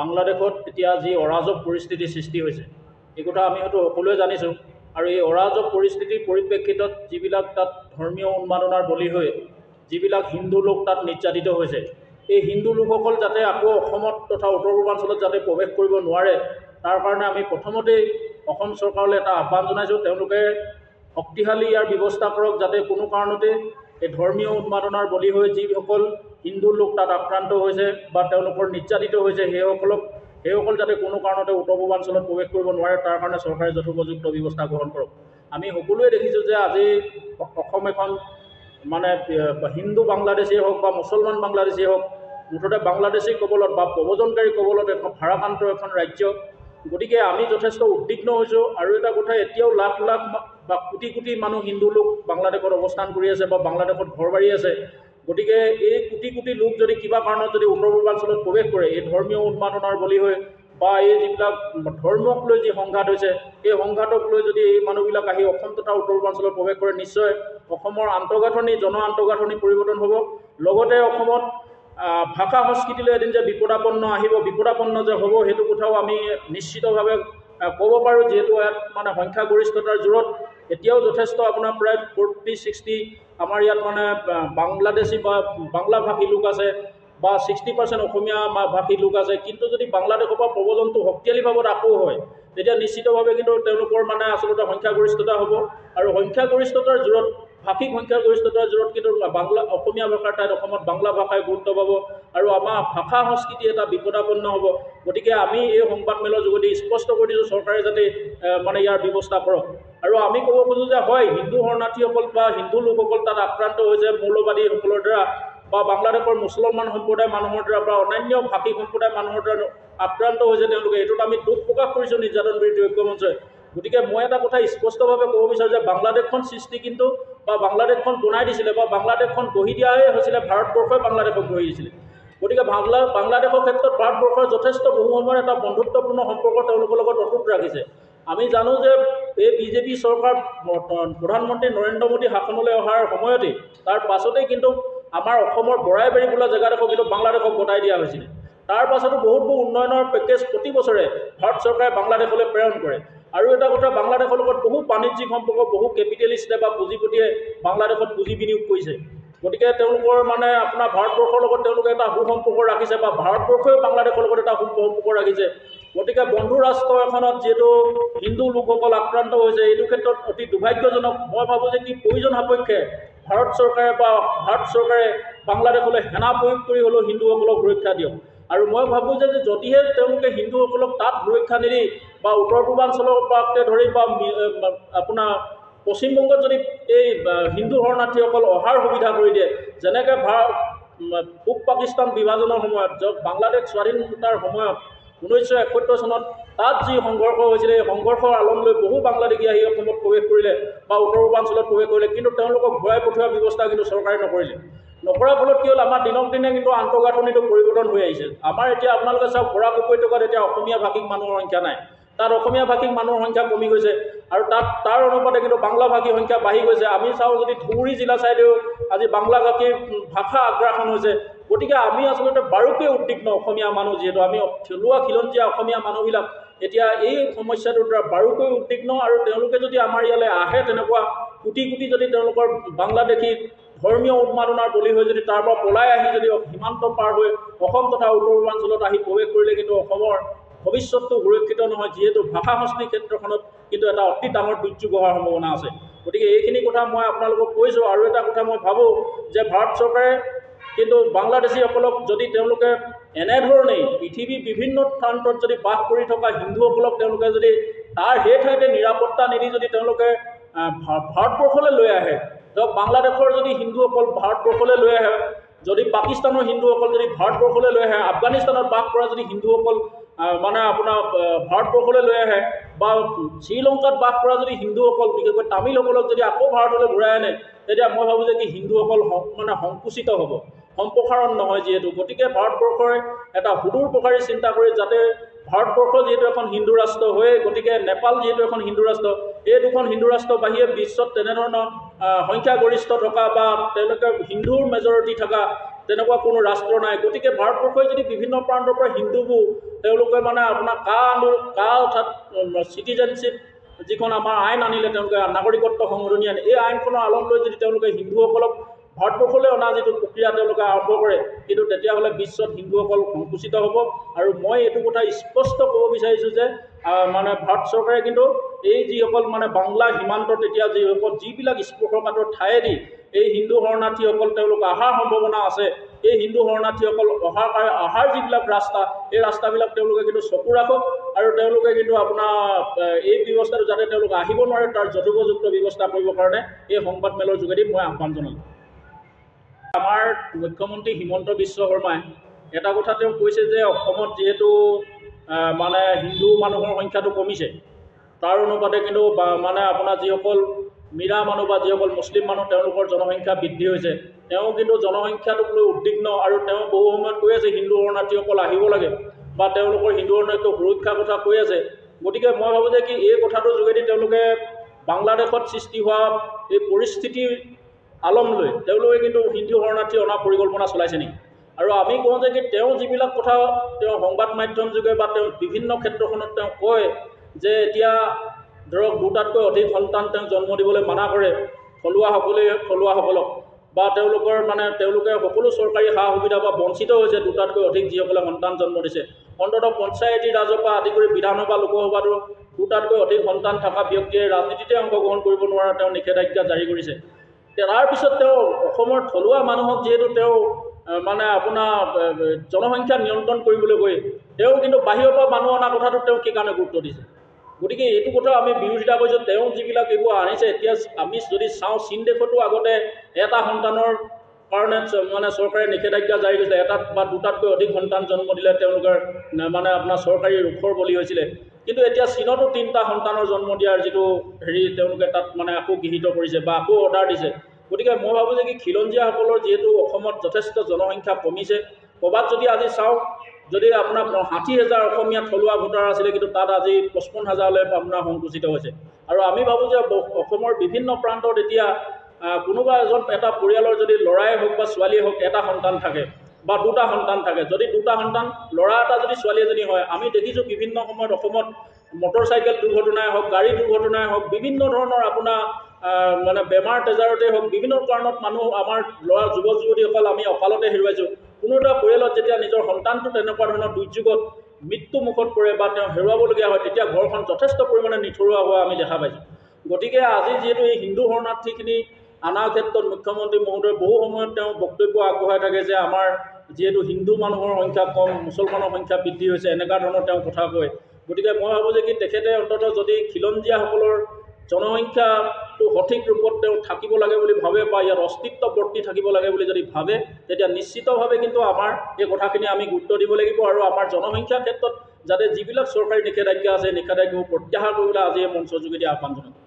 বাংলাদেশত এতিয়া যি অৰাজক পৰিস্থিতি সৃষ্টি হৈছে এই কথা আমি হয়তো সকলোৱে জানিছোঁ আৰু এই অৰাজক পৰিস্থিতিৰ পৰিপ্ৰেক্ষিতত যিবিলাক তাত ধৰ্মীয় উন্মাদনাৰ বলি হৈ যিবিলাক হিন্দু লোক তাত নিৰ্যাতিত হৈছে এই হিন্দু লোকসকল যাতে আকৌ অসমত তথা উত্তৰ পূৰ্বাঞ্চলত যাতে প্ৰৱেশ কৰিব নোৱাৰে তাৰ কাৰণে আমি প্ৰথমতেই অসম চৰকাৰলৈ এটা আহ্বান জনাইছোঁ তেওঁলোকে শক্তিশালী ইয়াৰ ব্যৱস্থা কৰক যাতে কোনো কাৰণতে এই ধৰ্মীয় উন্মাদনাৰ বলি হৈ যিসকল হিন্দু লোক তাত আক্ৰান্ত হৈছে বা তেওঁলোকৰ নিৰ্যাতিত হৈছে সেইসকল যাতে কোনো কাৰণতে উত্তৰ পূৰ্বাঞ্চলত প্ৰৱেশ কৰিব নোৱাৰে তাৰ কাৰণে চৰকাৰে যথোপযুক্ত ব্যৱস্থা গ্ৰহণ কৰক আমি সকলোৱে দেখিছোঁ যে আজি অসম এখন মানে হিন্দু বাংলাদেশীয়ে হওক বা মুছলমান বাংলাদেশীয়ে হওক মুঠতে বাংলাদেশী কবলত বা প্ৰব্ৰজনকাৰী কবলত এখন ভাৰাক্ৰান্ত এখন ৰাজ্য গতিকে আমি যথেষ্ট উদ্বিগ্ন হৈছোঁ আৰু এটা কথা এতিয়াও লাখ লাখ বা কোটি কোটি মানুহ হিন্দু লোক বাংলাদেশত অৱস্থান কৰি আছে বা বাংলাদেশত ঘৰ বাৰী আছে গতিকে এই কোটি কোটি লোক যদি কিবা কাৰণত যদি উত্তৰ পূৰ্বাঞ্চলত প্ৰৱেশ কৰে এই ধৰ্মীয় উন্মাদনাৰ বলি হৈ বা এই যিবিলাক ধৰ্মক লৈ যি সংঘাত হৈছে এই সংঘাতক লৈ যদি এই মানুহবিলাক আহি অসম তথা উত্তৰ পূৰ্বাঞ্চলত প্ৰৱেশ কৰে নিশ্চয় অসমৰ আন্তঃগাঁথনি জন আন্তঃগাঁথনি পৰিৱৰ্তন হ'ব লগতে অসমত ভাষা সংস্কৃতিলৈ এদিন যে বিপদাপন্ন যে হ'ব সেইটো কথাও আমি নিশ্চিতভাৱে ক'ব পাৰোঁ যিহেতু ইয়াত মানে সংখ্যাগৰিষ্ঠতাৰ জোৰত এতিয়াও যথেষ্ট আপোনাৰ প্ৰায় 40-60 আমাৰ ইয়াত মানে বাংলাদেশী বা বাংলাভাষী লোক আছে বা 60% অসমীয়া ভাষী লোক আছে কিন্তু যদি বাংলাদেশৰ পৰা প্ৰব্ৰজনটো শক্তিশালী ভাৱত আকৌ হয় তেতিয়া নিশ্চিতভাৱে কিন্তু তেওঁলোকৰ মানে আচলতে সংখ্যাগৰিষ্ঠতা হ'ব আৰু সংখ্যাগৰিষ্ঠতাৰ জোৰত ভাষিক সংখ্যাগৰিষ্ঠতাৰ জোৰত কিন্তু অসমীয়া ভাষাৰ ঠাইত অসমত বাংলা ভাষাই গুৰুত্ব পাব আৰু আমাৰ ভাষা সংস্কৃতি এটা বিপদাপন্ন হ'ব গতিকে আমি এই সংবাদমেলৰ যোগেদি স্পষ্ট কৰি দিছোঁ চৰকাৰে যাতে মানে ইয়াৰ ব্যৱস্থা কৰক আৰু আমি ক'ব খোজোঁ যে হয় হিন্দু শৰণাৰ্থীসকল বা হিন্দু লোকসকল তাত আক্ৰান্ত হৈছে মৌলবাদীসকলৰ দ্বাৰা বা বাংলাদেশৰ মুছলমান সম্প্ৰদায় মানুহৰ দ্বাৰা বা অন্যান্য ভাষিক সম্প্ৰদায় মানুহৰ দ্বাৰা আক্ৰান্ত হৈছে তেওঁলোকে এইটোত আমি দুখ প্ৰকাশ কৰিছোঁ নিৰ্যাতন বিৰোধী ঐক্যমঞ্চই গতিকে মই এটা কথা স্পষ্টভাৱে ক'ব বিচাৰোঁ যে বাংলাদেশখন সৃষ্টি কিন্তু বা বাংলাদেশখন বনাই দিছিলে বা বাংলাদেশখন গঢ়ি দিয়াই হৈছিলে ভাৰতবৰ্ষই বাংলাদেশক গঢ়ি দিছিলে গতিকে বাংলাদেশৰ ক্ষেত্ৰত ভাৰতবৰ্ষৰ যথেষ্ট বহু সময়ৰ এটা বন্ধুত্বপূৰ্ণ সম্পৰ্ক তেওঁলোকৰ লগত অটুট ৰাখিছে আমি জানো যে এই বিজেপি চৰকাৰ প্ৰধানমন্ত্ৰী নৰেন্দ্ৰ মোদী শাসনলৈ অহাৰ সময়তেই তাৰ পাছতেই কিন্তু আমাৰ অসমৰ বৰাইবাৰী বোলা জেগাডোখৰ কিন্তু বাংলাদেশক গতাই দিয়া হৈছিলে তাৰ পাছতো বহুতো উন্নয়নৰ পেকেজ প্ৰতি বছৰে ভাৰত চৰকাৰে বাংলাদেশলৈ প্ৰেৰণ কৰে আৰু এটা কথা বাংলাদেশৰ লগত বহু বাণিজ্যিক সম্পৰ্ক বহু কেপিটেলিষ্টে বা পুঁজিপতিয়ে বাংলাদেশত পুঁজি বিনিয়োগ কৰিছে গতিকে তেওঁলোকৰ মানে আপোনাৰ ভাৰতবৰ্ষৰ লগত তেওঁলোকে এটা সুসম্পৰ্ক ৰাখিছে বা ভাৰতবৰ্ষই বাংলাদেশৰ লগত এটা সুসম্পৰ্ক ৰাখিছে গতিকে বন্ধু ৰাষ্ট্ৰ এখনত যিহেতু হিন্দু লোকসকল আক্ৰান্ত হৈছে এইটো ক্ষেত্ৰত অতি দুৰ্ভাগ্যজনক মই ভাবোঁ যে কি প্ৰয়োজন সাপেক্ষে ভাৰত চৰকাৰে বাংলাদেশলৈ সেনা প্ৰয়োগ কৰি হ'লেও হিন্দুসকলক সুৰক্ষা দিয়ক আৰু মই ভাবোঁ যে যদিহে তেওঁলোকে হিন্দুসকলক তাত সুৰক্ষা নিদি বা উত্তৰ পূৰ্বাঞ্চলৰ পৰাকে ধৰি বা আপোনাৰ পশ্চিমবংগত যদি এই হিন্দু শৰণাৰ্থীসকল অহাৰ সুবিধা কৰি দিয়ে যেনেকৈ পূব পাকিস্তান বিভাজনৰ সময়ত বাংলাদেশ স্বাধীনতাৰ সময়ত 1971 চনত তাত যি সংঘৰ্ষ হৈছিলে এই সংঘৰ্ষৰ আলম লৈ বহু বাংলাদেশী আহি অসমত প্ৰৱেশ কৰিলে বা উত্তৰ পূৰ্বাঞ্চলত প্ৰৱেশ কৰিলে কিন্তু তেওঁলোকক ঘূৰাই পঠিওৱাৰ ব্যৱস্থা কিন্তু চৰকাৰে নকৰাৰ ফলত কি হ'ল আমাৰ দিনক দিনে কিন্তু আন্তঃগাঁথনিটো পৰিৱৰ্তন হৈ আহিছে আমাৰ এতিয়া আপোনালোকে চাওক বৰাক উপত্যকাত এতিয়া অসমীয়া ভাষিক মানুহৰ সংখ্যা নাই তাত অসমীয়া ভাষিক মানুহৰ সংখ্যা কমি গৈছে আৰু তাৰ অনুপাতে কিন্তু বাংলা ভাষী সংখ্যা বাঢ়ি গৈছে আমি চাওঁ যদি ধুবুৰী জিলা চাইডেও আজি বাংলা ভাষীৰ ভাষা আগ্ৰাসন হৈছে গতিকে আমি আচলতে বাৰুকৈ উদ্বিগ্ন অসমীয়া মানুহ যিহেতু আমি থলুৱা খিলঞ্জীয়া অসমীয়া মানুহবিলাক এতিয়া এই সমস্যাটোৰ দ্বাৰা বাৰুকৈ উদ্বিগ্ন আৰু তেওঁলোকে যদি আমাৰ ইয়ালৈ আহে তেনেকুৱা কোটি কোটি যদি তেওঁলোকৰ বাংলাদেশী ধৰ্মীয় উন্মাদনাৰ বলি হৈ যদি তাৰ পৰা পলাই আহি যদি সীমান্ত পাৰ হৈ অসম তথা উত্তৰ পূৰ্বাঞ্চলত আহি প্ৰৱেশ কৰিলে কিন্তু অসমৰ ভৱিষ্যতটো সুৰক্ষিত নহয় যিহেতু ভাষা সংস্কৃতি ক্ষেত্ৰখনত কিন্তু এটা অতি ডাঙৰ দুৰ্যোগ হোৱাৰ সম্ভাৱনা আছে গতিকে এইখিনি কথা মই আপোনালোকক কৈছোঁ আৰু এটা কথা মই ভাবোঁ যে ভাৰত চৰকাৰে কিন্তু বাংলাদেশীসকলক যদি তেওঁলোকে এনেধৰণেই পৃথিৱীৰ বিভিন্ন প্ৰান্তত যদি বাস কৰি থকা হিন্দুসকলক তেওঁলোকে যদি তাৰ সেই ঠাইতে নিৰাপত্তা নিদি যদি তেওঁলোকে ভাৰতবৰ্ষলৈ লৈ আহে ধৰক বাংলাদেশৰ যদি হিন্দুসকল ভাৰতবৰ্ষলৈ লৈ আহে যদি পাকিস্তানৰ হিন্দুসকল যদি ভাৰতবৰ্ষলৈ লৈ আহে আফগানিস্তানত বাস কৰা যদি হিন্দুসকল মানে আপোনাৰ ভাৰতবৰ্ষলৈ লৈ আহে বা শ্ৰীলংকাত বাস কৰা যদি হিন্দুসকল বিশেষকৈ তামিলসকলক যদি আকৌ ভাৰতলৈ ঘূৰাই আনে তেতিয়া মই ভাবোঁ যে কি হিন্দুসকল মানে সংকুচিত হ'ব সম্প্ৰসাৰণ নহয় যিহেতু গতিকে ভাৰতবৰ্ষৰে এটা সুদূৰ প্ৰসাৰী চিন্তা কৰি যাতে ভাৰতবৰ্ষ যিহেতু এখন হিন্দু ৰাষ্ট্ৰ হৈ গতিকে নেপাল যিহেতু এখন হিন্দু ৰাষ্ট্ৰ এই দুখন হিন্দু ৰাষ্ট্ৰ বাহিৰে বিশ্বত তেনেধৰণৰ সংখ্যাগৰিষ্ঠ থকা বা তেওঁলোকে হিন্দুৰ মেজৰিটি থকা তেনেকুৱা কোনো ৰাষ্ট্ৰ নাই। গতিকে ভাৰতবৰ্ষই যদি বিভিন্ন প্ৰান্তৰ পৰা হিন্দুবোৰ তেওঁলোকে মানে আপোনাৰ অৰ্থাৎ চিটিজেনশ্বিপ যিখন আমাৰ আইন আনিলে, তেওঁলোকে নাগৰিকত্ব সংশোধনী আইন, এই আইনখনৰ আলম লৈ যদি তেওঁলোকে হিন্দুসকলক ভাৰতবৰ্ষলৈ অনা যিটো প্ৰক্ৰিয়া তেওঁলোকে আৰম্ভ কৰে, কিন্তু তেতিয়াহ'লে বিশ্বত হিন্দুসকল সংকুচিত হ'ব। আৰু মই এইটো কথা স্পষ্ট ক'ব বিচাৰিছোঁ যে মানে ভাৰত চৰকাৰে কিন্তু এই যিসকল মানে বাংলা সীমান্তত এতিয়া যিবিলাক স্পৰ্শকাতৰ ঠায়েদি এই হিন্দু শৰণাৰ্থীসকল তেওঁলোক অহাৰ সম্ভাৱনা আছে, এই হিন্দু শৰণাৰ্থীসকল অহাৰ যিবিলাক ৰাস্তা, এই ৰাস্তাবিলাক তেওঁলোকে কিন্তু চকু ৰাখক আৰু তেওঁলোকে কিন্তু আপোনাৰ এই ব্যৱস্থাটো যাতে তেওঁলোকে আহিব নোৱাৰে তাৰ যথোপযুক্ত ব্যৱস্থা কৰিবৰ কাৰণে এই সংবাদমেলৰ যোগেদি মই আহ্বান জনালোঁ। আমাৰ মুখ্যমন্ত্ৰী হিমন্ত বিশ্ব শৰ্মাই এটা কথা তেওঁ কৈছে যে অসমত যিহেতু মানে হিন্দু মানুহৰ সংখ্যাটো কমিছে, তাৰ অনুপাতে কিন্তু মানে আপোনাৰ যিসকল মিৰা মানুহ বা যিসকল মুছলিম মানুহ তেওঁলোকৰ জনসংখ্যা বৃদ্ধি হৈছে। তেওঁ কিন্তু জনসংখ্যাটোক লৈ উদ্বিগ্ন আৰু তেওঁ বহু সময়ত কৈ আছে হিন্দু শৰণাৰ্থীসকল আহিব লাগে বা তেওঁলোকৰ হিন্দু শৰণাৰ্থী সুৰক্ষাৰ কথা কৈ আছে। গতিকে মই ভাবোঁ যে কি এই কথাটোৰ যোগেদি তেওঁলোকে বাংলাদেশত সৃষ্টি হোৱা এই পৰিস্থিতিৰ আলম লৈ তেওঁলোকে কিন্তু হিন্দু শৰণাৰ্থী অনা পৰিকল্পনা চলাইছে নেকি? আৰু আমি কওঁ যে কি তেওঁ যিবিলাক কথা তেওঁ সংবাদ মাধ্যম যোগে বা তেওঁ বিভিন্ন ক্ষেত্ৰখনত তেওঁ কয় যে এতিয়া ধৰক 2টাতকৈ অধিক সন্তান তেওঁ জন্ম দিবলৈ মানা কৰে থলুৱাসকলক বা তেওঁলোকৰ মানে তেওঁলোকে সকলো চৰকাৰী সা সুবিধা বা বঞ্চিত হৈছে 2টাতকৈ অধিক যিসকলে সন্তান জন্ম দিছে। অন্ততঃ পঞ্চায়তী ৰাজৰ পৰা আদি কৰি বিধানসভা লোকসভাতো 2টাতকৈ অধিক সন্তান থকা ব্যক্তিয়ে ৰাজনীতিতে অংশগ্ৰহণ কৰিব নোৱাৰা তেওঁ নিষেধাজ্ঞা জাৰি কৰিছে। তাৰপিছত তেওঁ অসমৰ থলুৱা মানুহক যিহেতু তেওঁ মানে আপোনাৰ জনসংখ্যা নিয়ন্ত্ৰণ কৰিবলৈ গৈ তেওঁ কিন্তু বাহিৰৰ পৰা মানুহ অনা কথাটো তেওঁ কি কাৰণে গুৰুত্ব দিছে? গতিকে এইটো কথা আমি বিৰোধিতা কৰিছোঁ। তেওঁ যিবিলাক এইবোৰ আনিছে, এতিয়া আমি যদি চাওঁ চীন দেশতো আগতে এটা সন্তানৰ কাৰণে মানে চৰকাৰে নিষেধাজ্ঞা জাৰি কৰিছিলে। 1 বা 2টাতকৈ অধিক সন্তান জন্ম দিলে তেওঁলোকৰ মানে আপোনাৰ চৰকাৰী ৰোষৰ বলি হৈছিলে। কিন্তু এতিয়া চীনতো 3টা সন্তানৰ জন্ম দিয়াৰ যিটো তেওঁলোকে তাত মানে আকৌ গৃহীত কৰিছে বা আকৌ অৰ্ডাৰ দিছে। গতিকে মই ভাবোঁ যে কি খিলঞ্জীয়াসকলৰ যিহেতু অসমত যথেষ্ট জনসংখ্যা কমিছে, ক'ৰবাত যদি আজি চাওঁ যদি আপোনাৰ 60,000 অসমীয়া থলুৱা ভোটাৰ আছিলে, কিন্তু তাত আজি 55,000লৈ আপোনাৰ সংকুচিত হৈছে। আৰু আমি ভাবোঁ যে অসমৰ বিভিন্ন প্ৰান্তত এতিয়া কোনোবা এটা পৰিয়ালৰ যদি ল'ৰাই হওক বা ছোৱালীয়ে হওক এটা সন্তান থাকে বা 2টা সন্তান থাকে, যদি 2টা সন্তান ল'ৰা এটা যদি ছোৱালী এজনী হয়, আমি দেখিছোঁ বিভিন্ন সময়ত অসমত মটৰচাইকেল দুৰ্ঘটনাই হওক, গাড়ী দুৰ্ঘটনাই হওক, বিভিন্ন ধৰণৰ আপোনাৰ মানে বেমাৰ তেজাৰতে হওক, বিভিন্ন কাৰণত মানুহ আমাৰ ল'ৰা যুৱক যুৱতীসকল আমি অকালতে হেৰুৱাইছোঁ। কোনো এটা পৰিয়ালত যেতিয়া নিজৰ সন্তানটো তেনেকুৱা ধৰণৰ দুৰ্যোগত মৃত্যু মুখত পৰে বা তেওঁ হেৰুৱাবলগীয়া হয়, তেতিয়া ঘৰখন যথেষ্ট পৰিমাণে নিথৰুৱা হোৱা আমি দেখা পাইছোঁ। গতিকে আজি যিহেতু এই হিন্দু শৰণাৰ্থীখিনি আনাৰ ক্ষেত্ৰত মুখ্যমন্ত্ৰী মহোদয় বহু সময়ত তেওঁ বক্তব্য আগবঢ়াই থাকে যে আমাৰ যিহেতু হিন্দু মানুহৰ সংখ্যা কম, মুছলমানৰ সংখ্যা বৃদ্ধি হৈছে, এনেকুৱা ধৰণৰ তেওঁ কথা কয়। গতিকে মই ভাবোঁ যে কি তেখেতে অন্ততঃ যদি খিলঞ্জীয়াসকলৰ জনসংখ্যাটো সঠিক ৰূপত তেওঁ থাকিব লাগে বুলি ভাবে বা ইয়াত অস্তিত্বৱৰ্তী থাকিব লাগে বুলি যদি ভাবে, তেতিয়া নিশ্চিতভাৱে কিন্তু আমাৰ এই কথাখিনি আমি গুৰুত্ব দিব লাগিব আৰু আমাৰ জনসংখ্যাৰ ক্ষেত্ৰত যাতে যিবিলাক চৰকাৰী নিষেধাজ্ঞা আছে নিষেধাজ্ঞাবোৰ প্ৰত্যাহাৰ কৰিবলৈ আজি এই মঞ্চৰ যোগেদি আহ্বান জনাম।